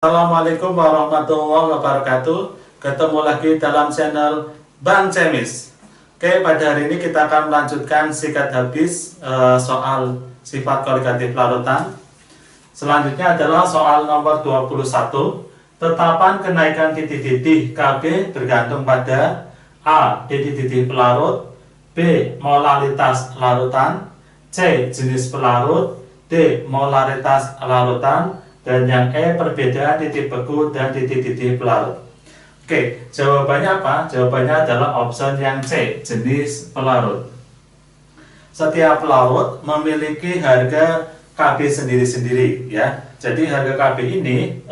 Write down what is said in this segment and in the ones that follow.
Assalamualaikum warahmatullahi wabarakatuh. Ketemu lagi dalam channel Bang Cemis. Oke, pada hari ini kita akan melanjutkan sikat habis soal sifat koligatif larutan. Selanjutnya adalah soal nomor 21. Tetapan kenaikan titik-titik KB bergantung pada A. Titik-titik pelarut, B. Molaritas larutan, C. Jenis pelarut, D. Molaritas larutan, dan yang E, perbedaan titik beku dan titik-titik pelarut. Oke, jawabannya apa? Jawabannya adalah option yang C, jenis pelarut. Setiap pelarut memiliki harga KB sendiri-sendiri, ya. Jadi harga KB ini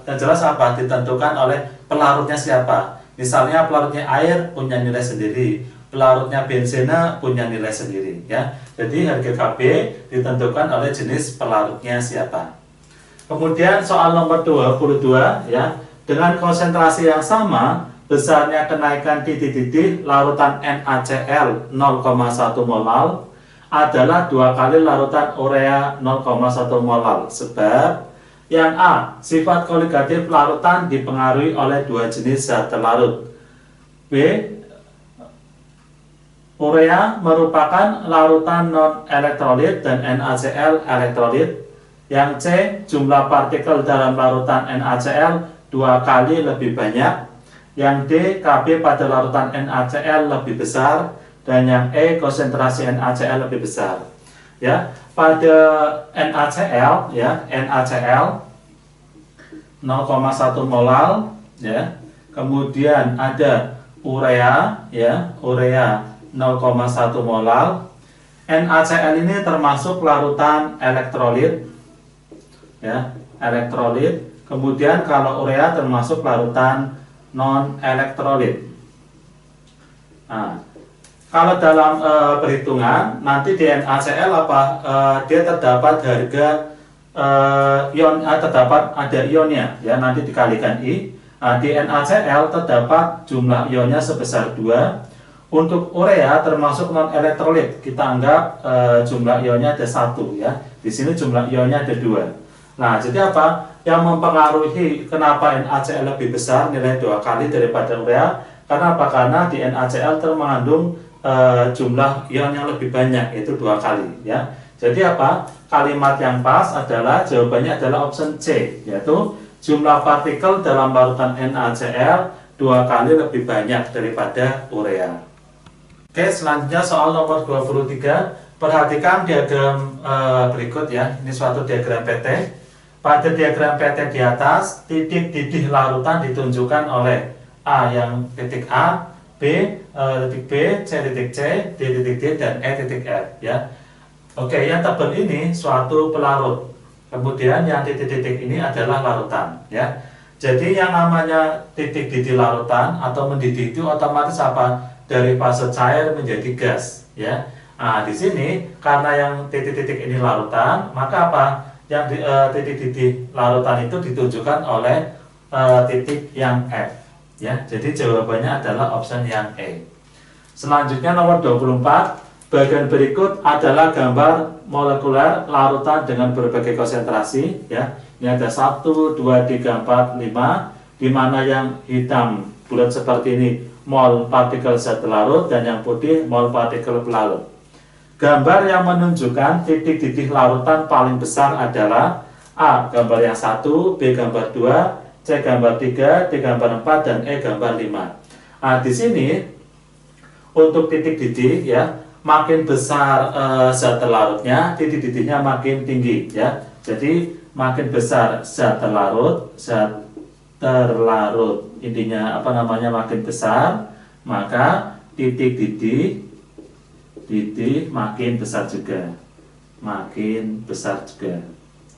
yang jelas apa? Ditentukan oleh pelarutnya siapa. Misalnya pelarutnya air punya nilai sendiri, pelarutnya benzena punya nilai sendiri, ya. Jadi harga KB ditentukan oleh jenis pelarutnya siapa. Kemudian soal nomor 22, ya, dengan konsentrasi yang sama, besarnya kenaikan titik-titik larutan NaCl 0,1 molal adalah 2 kali larutan urea 0,1 molal. Sebab yang A, sifat koligatif larutan dipengaruhi oleh 2 jenis zat terlarut. B, urea merupakan larutan non-elektrolit dan NaCl elektrolit. Yang C, jumlah partikel dalam larutan NaCl 2 kali lebih banyak. Yang D, KB pada larutan NaCl lebih besar. Dan yang E, konsentrasi NaCl lebih besar. Ya, pada NaCl, ya, NaCl 0,1 molal, ya. Kemudian ada urea, ya, urea 0,1 molal. NaCl ini termasuk larutan elektrolit, ya, elektrolit. Kemudian kalau urea termasuk larutan non elektrolit. Nah, kalau dalam perhitungan nanti di NaCl dia terdapat harga terdapat ada ionnya, ya, nanti dikalikan I. Di NaCl terdapat jumlah ionnya sebesar 2. Untuk urea termasuk non elektrolit, kita anggap jumlah ionnya ada 1, ya. Di sini jumlah ionnya ada 2. Nah, jadi apa yang mempengaruhi kenapa NaCl lebih besar nilai 2 kali daripada urea? Karena apa? Karena di NaCl termengandung jumlah ion yang lebih banyak, yaitu 2 kali, ya. Jadi apa? Kalimat yang pas adalah jawabannya adalah option C, yaitu jumlah partikel dalam larutan NaCl 2 kali lebih banyak daripada urea. Oke, selanjutnya soal nomor 23. Perhatikan diagram berikut, ya. Ini suatu diagram PT. Pada diagram PT di atas, titik didih larutan ditunjukkan oleh A yang titik A, B titik B, C titik C, D titik D, dan E titik F, ya. Oke, yang tabel ini suatu pelarut. Kemudian yang titik-titik ini adalah larutan, ya. Jadi yang namanya titik didih larutan atau mendidih itu otomatis apa? Dari fase cair menjadi gas, ya. Nah, di sini karena yang titik-titik ini larutan, maka apa? Yang titik didih larutan itu ditunjukkan oleh titik yang F, ya. Jadi jawabannya adalah option yang E. Selanjutnya nomor 24. Bagian berikut adalah gambar molekuler larutan dengan berbagai konsentrasi, ya. Ini ada 1, 2, 3, 4, 5, di mana yang hitam bulat seperti ini mol partikel zat larut dan yang putih mol partikel pelarut. Gambar yang menunjukkan titik didih larutan paling besar adalah A. Gambar yang 1, B. Gambar 2, C. Gambar 3, D. Gambar 4, dan E. Gambar 5. Nah, di sini untuk titik didih, ya, makin besar zat terlarutnya, titik didihnya makin tinggi, ya. Jadi makin besar zat terlarut, intinya makin besar, maka titik didih makin besar juga,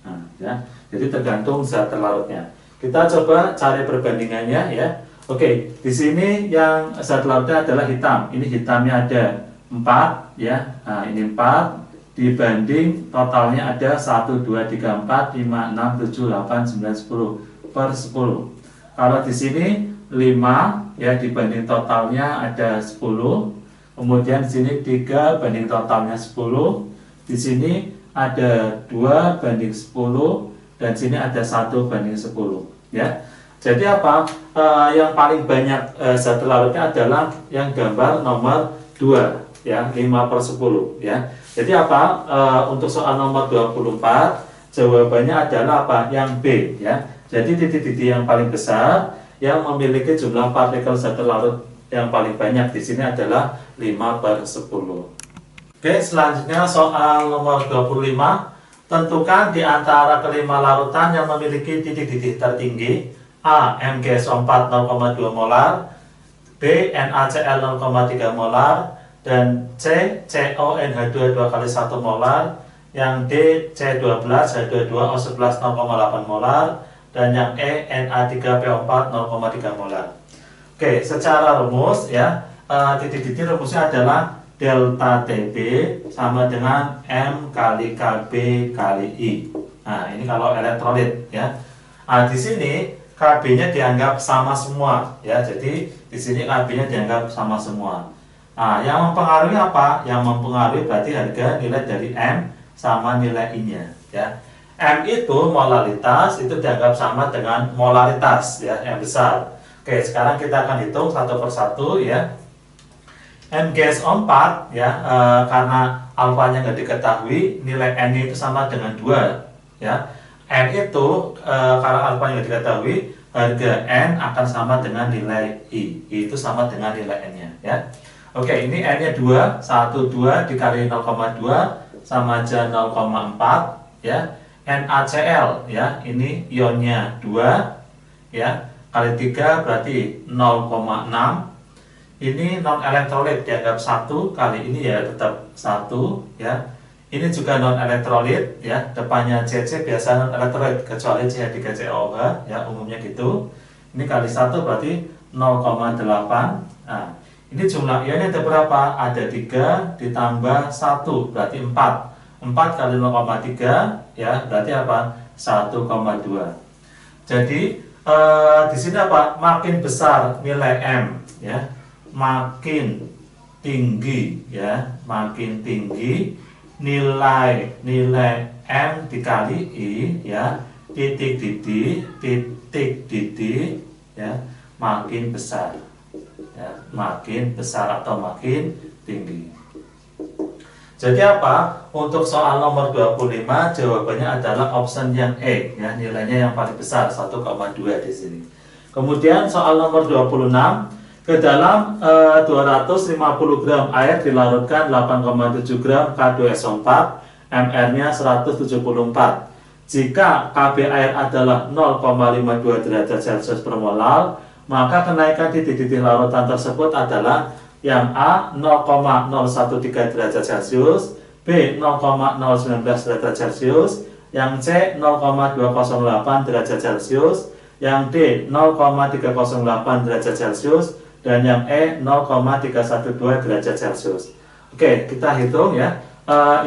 Nah, ya. Jadi tergantung zat terlarutnya. Kita coba cari perbandingannya, ya. Oke, di sini yang zat terlarutnya adalah hitam. Ini hitamnya ada 4, ya. Nah, ini 4 dibanding totalnya ada 1, 2, 3, 4, 5, 6, 7, 8, 9, 10 per 10. Kalau di sini 5, ya, dibanding totalnya ada 10. Kemudian di sini 3 banding totalnya 10. Di sini ada 2 banding 10. dan sini ada 1:10 ya. Jadi apa? Yang paling banyak zat larutnya adalah yang gambar nomor 2 ya, 5/10 ya. Jadi apa? Untuk soal nomor 24 jawabannya adalah apa? Yang B ya. Jadi titik-titik yang paling besar yang memiliki jumlah partikel zat larut yang paling banyak di sini adalah 5/10. Oke, selanjutnya soal nomor 25. Tentukan di antara kelima larutan yang memiliki titik-titik tertinggi: A. MgSO4 0,2 molar, B. NaCl 0,3 molar, dan C. CONH2 2 kali 1 molar, yang D. C12H22O11 0,8 molar, dan yang E. Na3PO4 0,3 molar. Oke, secara rumus ya, titik-titik rumusnya adalah delta TB sama dengan M kali Kb kali I. Nah, ini kalau elektrolit ya. Nah, di sini Kb-nya dianggap sama semua ya. Jadi di sini Kb-nya dianggap sama semua. Nah, yang mempengaruhi apa? Yang mempengaruhi berarti harga nilai dari M sama nilai I-nya ya. M itu molaritas, itu dianggap sama dengan molaritas ya, yang besar. Oke, sekarang kita akan hitung satu persatu ya. MgSO4 ya, karena alfanya nggak diketahui, nilai N itu sama dengan 2 ya. N itu karena alfanya nggak diketahui, harga N akan sama dengan nilai I itu sama dengan nilai N nya ya. Oke, ini N nya 2, 1, 2 dikali 0,2 sama aja 0,4 ya. NaCl ya, ini ionnya 2 ya, kali 3 berarti 0,6. Ini non elektrolit dianggap 1, kali ini ya tetap 1 ya. Ini juga non elektrolit ya, depannya CC biasa non elektrolit kecuali CH3COOH ya, umumnya gitu. Ini kali 1 berarti 0,8. Nah, ini jumlah ionnya ada berapa? Ada 3 ditambah 1 berarti 4. 4 kali 0,3 ya, berarti apa? 1,2. Jadi di sini apa? Makin besar nilai M ya, makin tinggi ya, makin tinggi nilai M dikali I ya, titik titik ya, makin besar ya, makin besar atau makin tinggi. Jadi apa? Untuk soal nomor 25 jawabannya adalah option yang E ya, nilainya yang paling besar 1,2 di sini. Kemudian soal nomor 26, ke dalam 250 gram air dilarutkan 8,7 gram K2SO4, MR-nya 174. Jika Kb air adalah 0,52 derajat Celcius per molar, maka kenaikan titik-titik larutan tersebut adalah yang A 0,013 derajat Celcius, B 0,019 derajat Celcius, yang C 0,208 derajat Celcius, yang D 0,308 derajat Celcius, dan yang E 0,312 derajat Celcius. Oke, kita hitung ya.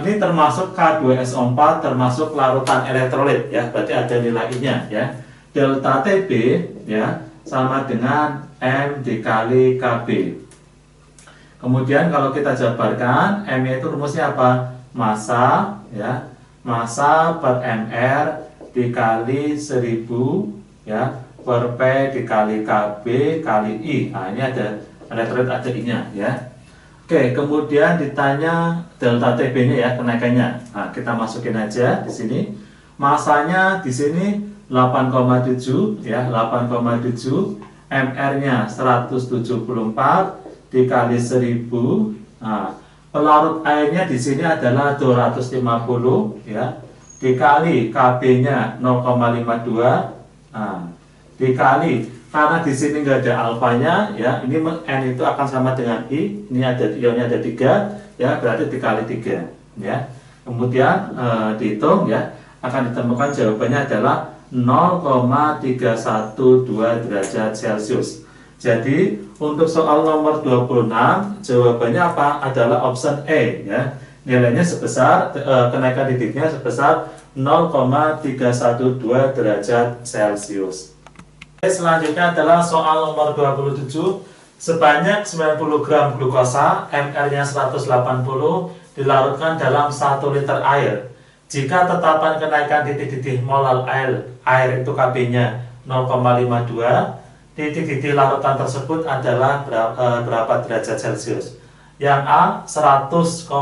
Ini termasuk K2SO4, termasuk larutan elektrolit ya, berarti ada nilai I-nya ya. Delta TB ya sama dengan M dikali Kb. Kemudian kalau kita jabarkan, M itu rumusnya apa? Massa ya, massa per Mr dikali 1000 ya, per P dikali Kb kali I. Nah, ini ada elektrolit, ada I-nya ya. Oke, kemudian ditanya delta TB-nya ya, kenaikannya. Nah, kita masukin aja di sini. Masanya di sini 8,7 ya, 8,7. MR-nya 174 dikali 1000. Nah, pelarut airnya di sini adalah 250 ya, dikali Kb-nya 0,52. Nah, dikali, karena di sini nggak ada alfanya ya, ini N itu akan sama dengan I, ini ada ionnya ada 3 ya, berarti dikali 3 ya. Kemudian dihitung ya, akan ditemukan jawabannya adalah 0,312 derajat Celcius. Jadi untuk soal nomor 26 jawabannya apa? Adalah option E ya. Nilainya sebesar kenaikan titiknya sebesar 0,312 derajat Celcius. Selanjutnya adalah soal nomor 27. Sebanyak 90 gram glukosa, MR-nya 180, dilarutkan dalam 1 liter air. Jika tetapan kenaikan titik-titik molar air itu Kb-nya 0,52, titik-titik larutan tersebut adalah berapa derajat Celcius? Yang A 100,26,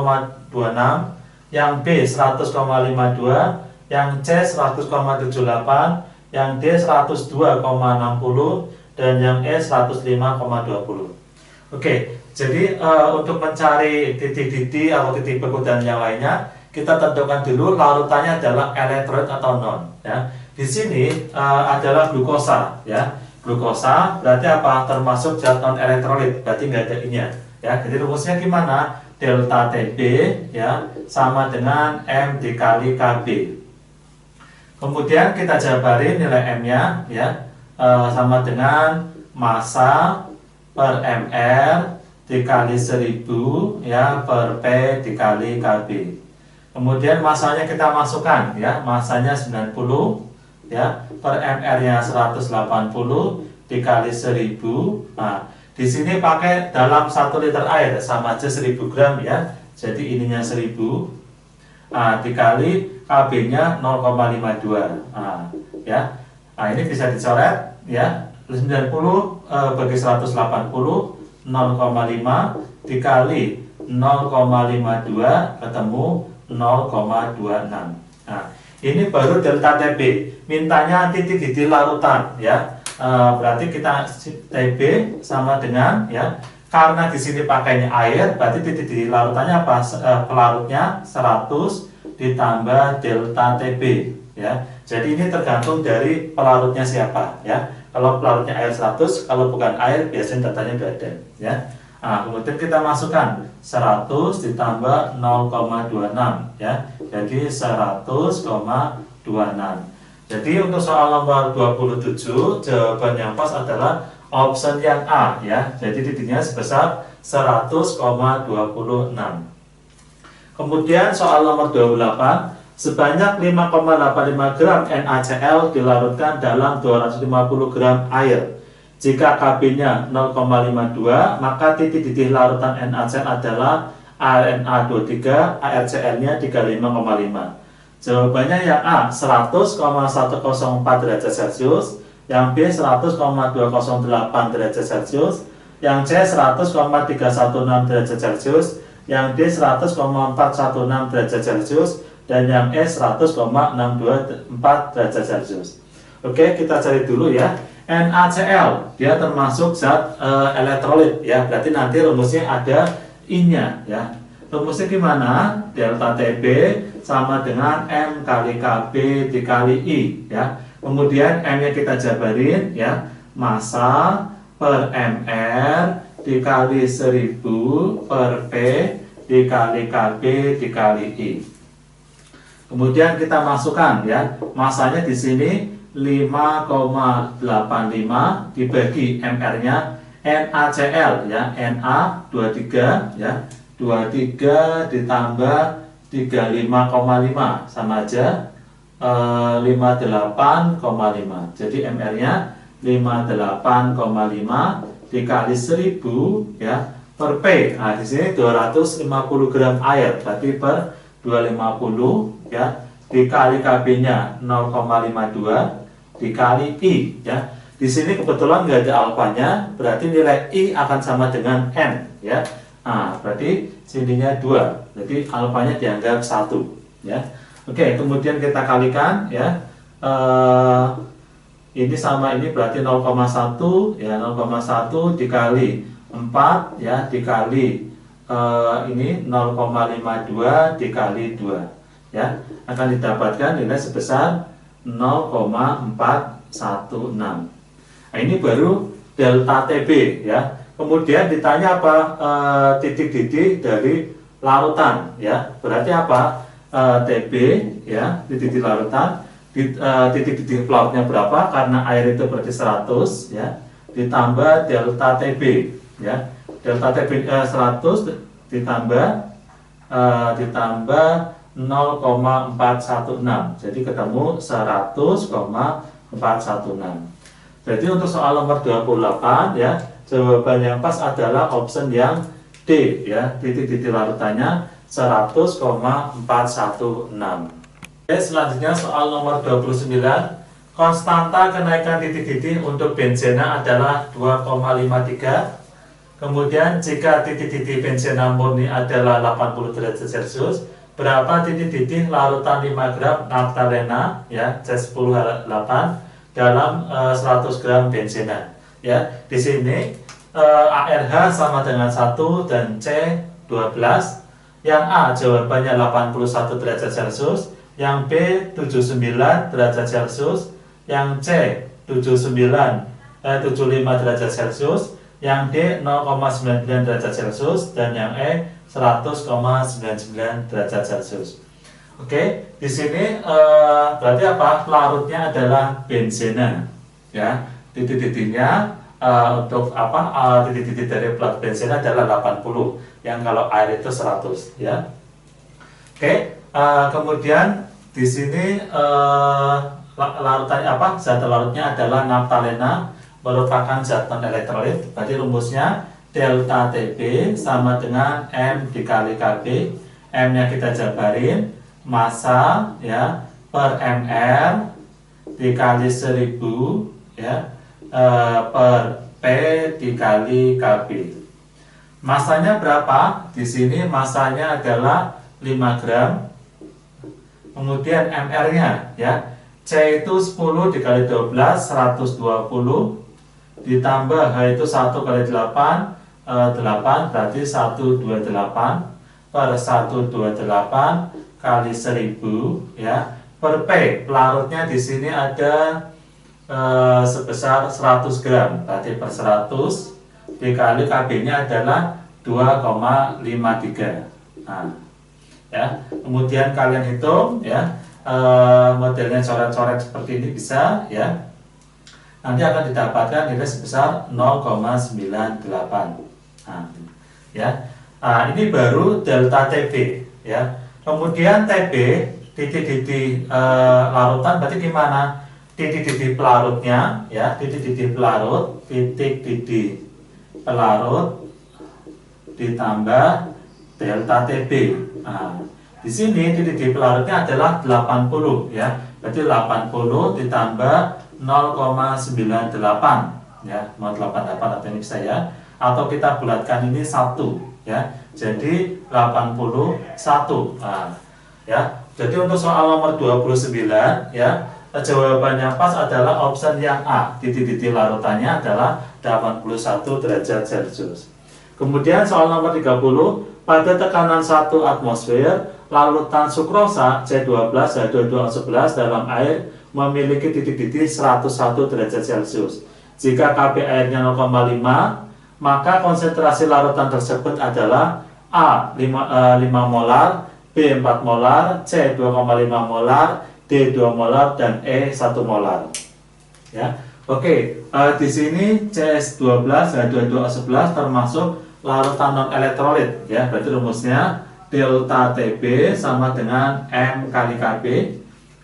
yang B 100,52, yang C 100,78, yang D 102,60, dan yang E 105,20. Oke, jadi untuk mencari titik-titik atau titik beku dan yang lainnya, kita tentukan dulu larutannya adalah elektrolit atau non. Ya. Di sini adalah glukosa. Ya. Glukosa berarti apa? Termasuk zat non elektrolit, berarti nggak ada I-nya. Ya. Jadi rumusnya gimana? Delta Tb ya sama dengan M dikali Kb. Kemudian kita jabarin nilai M-nya ya sama dengan massa per mR dikali 1000 ya per P dikali Kb. Kemudian masanya kita masukkan ya, masanya 90 ya per mR-nya 180 dikali 1000. Nah, di sini pakai dalam 1 liter air sama aja 1000 gram ya. Jadi ininya 1000 dikali Kb-nya 0,52. Ya. Nah, ini bisa dicoret ya. 90 bagi 180 0,5 dikali 0,52 ketemu 0,26. Nah, ini baru delta Tb. Mintanya titik-titik larutan ya. Berarti kita Tb sama dengan ya. Karena di sini pakainya air, berarti titik-titik larutannya apa? Pelarutnya 100 ditambah delta Tb ya. Jadi ini tergantung dari pelarutnya siapa ya. Kalau pelarutnya air 100, kalau bukan air biasanya datanya udah ada ya. Nah, kemudian kita masukkan 100 ditambah 0,26 ya. Jadi 100,26. Jadi untuk soal nomor 27 jawaban yang pas adalah option yang A ya. Jadi titiknya sebesar 100,26. Kemudian soal nomor 28, sebanyak 5,85 gram NaCl dilarutkan dalam 250 gram air. Jika Kb-nya 0,52, maka titik-titik larutan NaCl adalah ArNa23, ArCl-nya 35,5. Jawabannya yang A 100,104 derajat Celcius, yang B 100,208 derajat Celcius, yang C 100,316 derajat Celcius, yang D 100,416 derajat Celcius, dan yang E 100,624 derajat Celcius. Oke, kita cari dulu ya. NaCl dia termasuk zat elektrolit ya, berarti nanti rumusnya ada I-nya ya. Rumusnya gimana? Delta Tb sama dengan M kali Kb dikali I ya. Kemudian M-nya kita jabarin ya, massa per mR dikali 1000 per P dikali Kb dikali I. Kemudian kita masukkan ya, masanya di sini 5,85 dibagi mR-nya NaCl ya, Na23 ya, 23 ditambah 35,5 sama aja 58,5. Jadi mR-nya 58,5 dikali 1000 ya per P. Nah, di sini 250 gram air, berarti per 250 ya dikali Kb-nya 0,52 dikali I ya. Di sini kebetulan nggak ada alfanya, berarti nilai I akan sama dengan N ya. Nah, berarti sininya 2. Jadi alfanya dianggap 1 ya. Oke, kemudian kita kalikan ya. Ini sama ini berarti 0,1 ya, 0,1 dikali 4 ya dikali ini 0,52 dikali 2 ya, akan didapatkan nilai sebesar 0,416. Nah, ini baru delta Tb ya. Kemudian ditanya apa titik-titik dari larutan ya. Berarti apa? Tb ya, titik-titik larutan, titik-titik pelarutnya berapa? Karena air itu berarti 100 ya, ditambah delta Tb ya. Delta Tb 100 ditambah 0,416. Jadi ketemu 100,416. Jadi untuk soal nomor 28 ya, jawaban yang pas adalah option yang D ya, titik-titik larutannya 100,416. Selanjutnya soal nomor 29. Konstanta kenaikan titik-titik untuk benzena adalah 2,53. Kemudian jika titik-titik benzena murni adalah 80 derajat Celcius, berapa titik-titik larutan 5 gram naptalena ya C10H8 dalam 100 gram benzena. Ya, di sini ARH sama dengan 1 dan C 12. Yang A jawabannya 81 derajat Celcius, yang B 79 derajat Celcius, yang C 75 derajat Celcius, yang D 0,99 derajat Celcius, dan yang E 100,99 derajat Celcius. Oke, di sini berarti apa? Larutnya adalah benzena, ya. Titik-titiknya untuk apa? Titik-titik dari plat benzena adalah 80, yang kalau air itu 100, ya. Oke, kemudian di sini larutannya apa? Zat larutnya adalah naptalena, merupakan zat non elektrolit. Berarti rumusnya delta TB sama dengan M dikali KB. M-nya kita jabarin, massa ya per mR dikali 1000 ya per P dikali KB. Masanya berapa? Di sini masanya adalah 5 gram. Kemudian mR-nya ya, C itu 10 dikali 12 120, ditambah H itu 1 kali 8 8, berarti 128 per 128 kali 1000 ya per P. Pelarutnya di sini ada sebesar 100 gram, berarti per 100 dikali KB-nya adalah 2,53. Nah, ya. Kemudian kalian hitung ya, modelnya coret-coret seperti ini bisa ya. Nanti akan didapatkan nilai sebesar 0,98. Nah, ya. Ini baru delta TB ya. Kemudian TB titik-titik larutan berarti gimana? Titik-titik pelarutnya ya, titik-titik pelarut, titik-titik pelarut ditambah delta TB. Nah, di sini titik-titik pelarutnya adalah 80 ya. Berarti 80 ditambah 0,98 ya, 0,88 atau ini bisa ya. Atau kita bulatkan ini 1 ya. Jadi 81. Nah, ya. Jadi untuk soal nomor 29 ya, jawabannya pas adalah option yang A. Titik-titik larutannya adalah 81 derajat Celcius. Kemudian soal nomor 30, pada tekanan 1 atmosfer, larutan sukrosa C12H22O11 dalam air memiliki titik-titik 101 derajat Celcius. Jika KB airnya 0,5, maka konsentrasi larutan tersebut adalah A 5 molar, B 4 molar, C 2,5 molar, D 2 molar, dan E 1 molar. Ya, oke. Di sini CS12 H22O11 termasuk larutan non elektrolit. Ya, berarti rumusnya delta TB sama dengan M kali KB.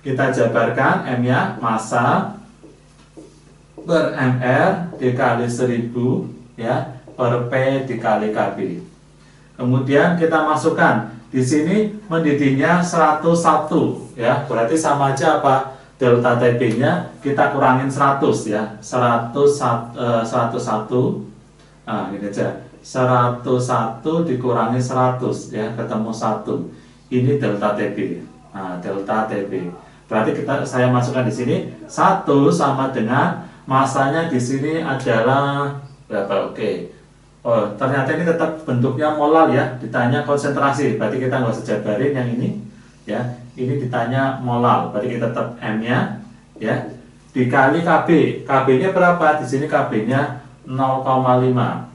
Kita jabarkan M-nya massa per mR dikali 1000 ya per P dikali KB. Kemudian kita masukkan di sini mendidihnya 101 ya, berarti sama aja apa? Delta TB-nya kita kurangin 100 ya. 101. Nah, ini aja. 101 dikurangi 100 ya, ketemu 1. Ini delta TB. Nah, delta TB. Berarti saya masukkan di sini 1 sama dengan masanya di sini adalah berapa? Oke. Oh, ternyata ini tetap bentuknya molar ya. Ditanya konsentrasi, berarti kita nggak usah jabarin yang ini ya. Ini ditanya molar, berarti kita tetap M-nya ya. Dikali KB. KB-nya berapa? Di sini KB-nya 0,5.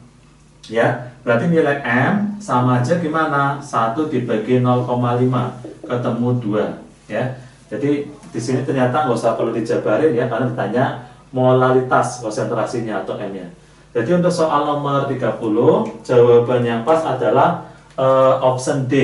Ya, berarti nilai M sama aja gimana? 1 dibagi 0,5 ketemu 2 ya. Jadi di sini ternyata nggak usah perlu dijabarin ya, karena ditanya molaritas konsentrasinya atau M-nya. Jadi untuk soal nomor 30 jawaban yang pas adalah option D.